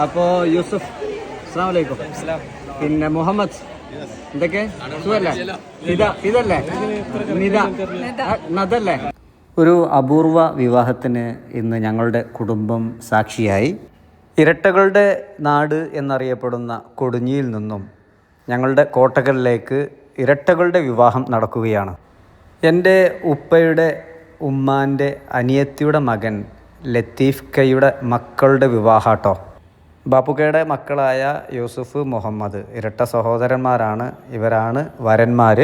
അപ്പോൾ യൂസഫ് അസ്സലാമു അലൈക്കും. പിന്നെ മുഹമ്മദ് എന്തൊക്കെ സുഖല്ലേ? ഇതല്ലേ നദല്ലേ? ഒരു അപൂർവ വിവാഹത്തിന് ഇന്ന് ഞങ്ങളുടെ കുടുംബം സാക്ഷിയായി. ഇരട്ടകളുടെ നാട് എന്നറിയപ്പെടുന്ന കൊടുഞ്ഞിയിൽ നിന്നും ഞങ്ങളുടെ കോട്ടകളിലേക്ക് ഇരട്ടകളുടെ വിവാഹം നടക്കുകയാണ്. എൻ്റെ ഉപ്പയുടെ ഉമ്മാൻ്റെ അനിയത്തിയുടെ മകൻ ലത്തീഫ് കയുടെ മക്കളുടെ വിവാഹാട്ടോ. ബാപ്പുക്കയുടെ മക്കളായ യൂസുഫ്, മുഹമ്മദ് ഇരട്ട സഹോദരന്മാരാണ്. ഇവരാണ് വരന്മാർ.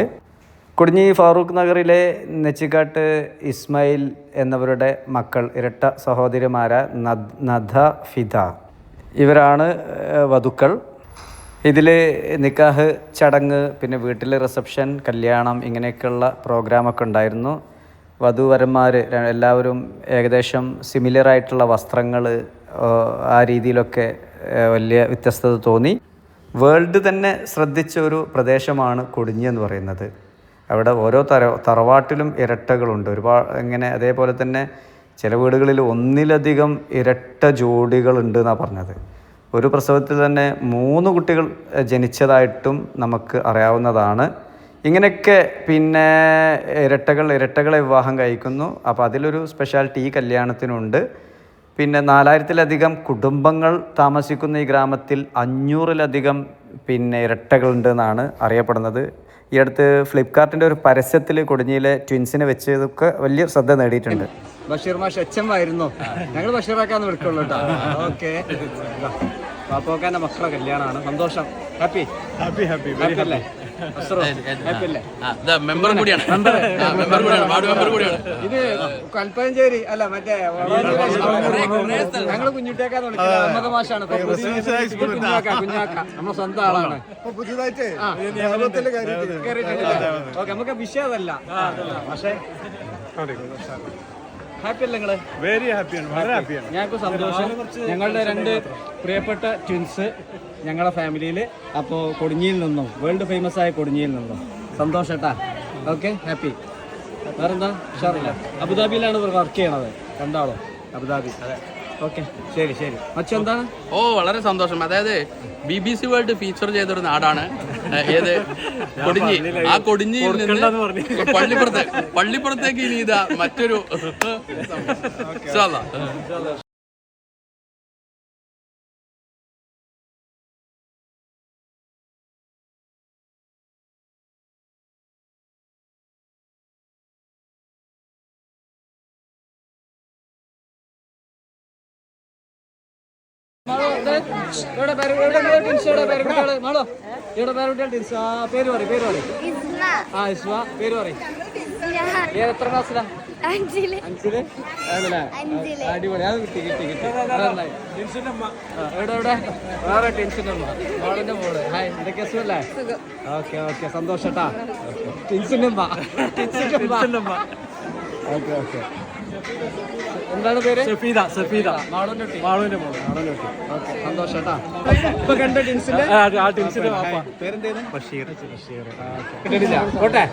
കൊടുഞ്ഞി ഫാറൂഖ് നഗറിലെ നെച്ചിക്കാട്ട് ഇസ്മായിൽ എന്നിവരുടെ മക്കൾ ഇരട്ട സഹോദരിമാരായ നദ, ഫിദ ഇവരാണ് വധുക്കൾ. ഇതിൽ നിക്കാഹ് ചടങ്ങ്, പിന്നെ വീട്ടിൽ റിസപ്ഷൻ, കല്യാണം ഇങ്ങനെയൊക്കെയുള്ള പ്രോഗ്രാമൊക്കെ ഉണ്ടായിരുന്നു. വധുവരന്മാർ എല്ലാവരും ഏകദേശം സിമിലറായിട്ടുള്ള വസ്ത്രങ്ങൾ, ആ രീതിയിലൊക്കെ വലിയ വ്യത്യസ്തത തോന്നി. വേൾഡ് തന്നെ ശ്രദ്ധിച്ച ഒരു പ്രദേശമാണ് കൊടുഞ്ഞി എന്ന് പറയുന്നത്. അവിടെ ഓരോ തറവാട്ടിലും ഇരട്ടകളുണ്ട് ഒരുപാട്. ഇങ്ങനെ അതേപോലെ തന്നെ ചില വീടുകളിൽ ഒന്നിലധികം ഇരട്ട ജോഡികളുണ്ട് എന്നാണ് പറഞ്ഞത്. ഒരു പ്രസവത്തിൽ തന്നെ 3 കുട്ടികൾ ജനിച്ചതായിട്ടും നമുക്ക് അറിയാവുന്നതാണ്. ഇങ്ങനെയൊക്കെ പിന്നെ ഇരട്ടകളെ വിവാഹം കഴിക്കുന്നു. അപ്പോൾ അതിലൊരു സ്പെഷ്യാലിറ്റി ഈ കല്യാണത്തിനുണ്ട്. പിന്നെ 4000-ലധികം കുടുംബങ്ങൾ താമസിക്കുന്ന ഈ ഗ്രാമത്തിൽ 500-ലധികം പിന്നെ ഇരട്ടകളുണ്ട് എന്നാണ് അറിയപ്പെടുന്നത്. ഈ അടുത്ത് ഫ്ലിപ്കാർട്ടിൻ്റെ ഒരു പരസ്യത്തിൽ കൊടുഞ്ഞിയിലെ ട്വിൻസിനെ വെച്ചതൊക്കെ വലിയ ശ്രദ്ധ നേടിയിട്ടുണ്ട്. ബഷീർ മാഷ് എച്ചമായിരുന്നു. ഞങ്ങൾ ബഷീറാക്കാന്ന് വിളിക്കുള്ളൂ കേട്ടോ. ഓക്കെ, പാപ്പോക്കാൻ്റെ മക്കളുടെ കല്യാണമാണ്. സന്തോഷം. ഹാപ്പി അല്ലേ? ഇത് കൽപ്പഞ്ചേരി അല്ല, മറ്റേ ഞങ്ങള് കുഞ്ഞുട്ടേക്കാന്ന് വിളിക്കുന്നത്. അഹമ്മദ് മാഷാണ്. കുഞ്ഞാക്ക നമ്മുടെ സ്വന്തം ആളാണ്. പുതിയതായിട്ട് ഓക്കെ, നമുക്ക് വിഷയം അതല്ല. പക്ഷേ ഹാപ്പി അല്ലേ നിങ്ങള്? വെരി ഹാപ്പിയാണ്, വളരെ ഹാപ്പിയാണ്. ഞങ്ങൾക്ക് സന്തോഷം. ഞങ്ങളുടെ 2 പ്രിയപ്പെട്ട ട്വിൻസ് ഞങ്ങളുടെ ഫാമിലിയിൽ. അപ്പോൾ കൊടുഞ്ഞിയിൽ നിന്നും, വേൾഡ് ഫേമസ് ആയ കൊടുഞ്ഞിയിൽ നിന്നും സന്തോഷം കേട്ടാ. Okay, happy. വേറെന്താ? ഉഷാറില്ല. അബുദാബിയിലാണ് വർക്ക് ചെയ്യണത് രണ്ടാളും, അബുദാബി. ഓക്കെ, ശരി ശരി. മറ്റെന്താണ്? വളരെ സന്തോഷം. അതായത് BBC വേൾഡ് ഫീച്ചർ ചെയ്തൊരു നാടാണ് ഏത് കൊടുഞ്ഞി. ആ കൊടുഞ്ഞിയിൽ നിന്ന് പള്ളിപ്പുറത്തേക്ക് ഇനി ഇതാ മറ്റൊരു എത്ര ക്ലാസ്സിലാ? 5-ല്. അടിപൊളി. അത് കിട്ടി. എവിടെ വേറെ ടെൻഷൻ്റെ മോളിന്റെ മോള്. ഹായ്, എന്തൊക്കെ സുഖല്ലേ? ഓക്കെ ഓക്കെ, സന്തോഷം കേട്ടാ. ടെൻഷൻ്റെ ഓക്കെ. എന്താണ് പേര്? സഫീദ. മാളുവിന്റെ മോള്. ഓക്കെ, സന്തോഷം കേട്ടാ. ഇപ്പൊ കണ്ട ടിൻസിന്റെ പേരെന്തേന്ന്? ബഷീർ. കേട്ടില്ല. കോട്ടെ.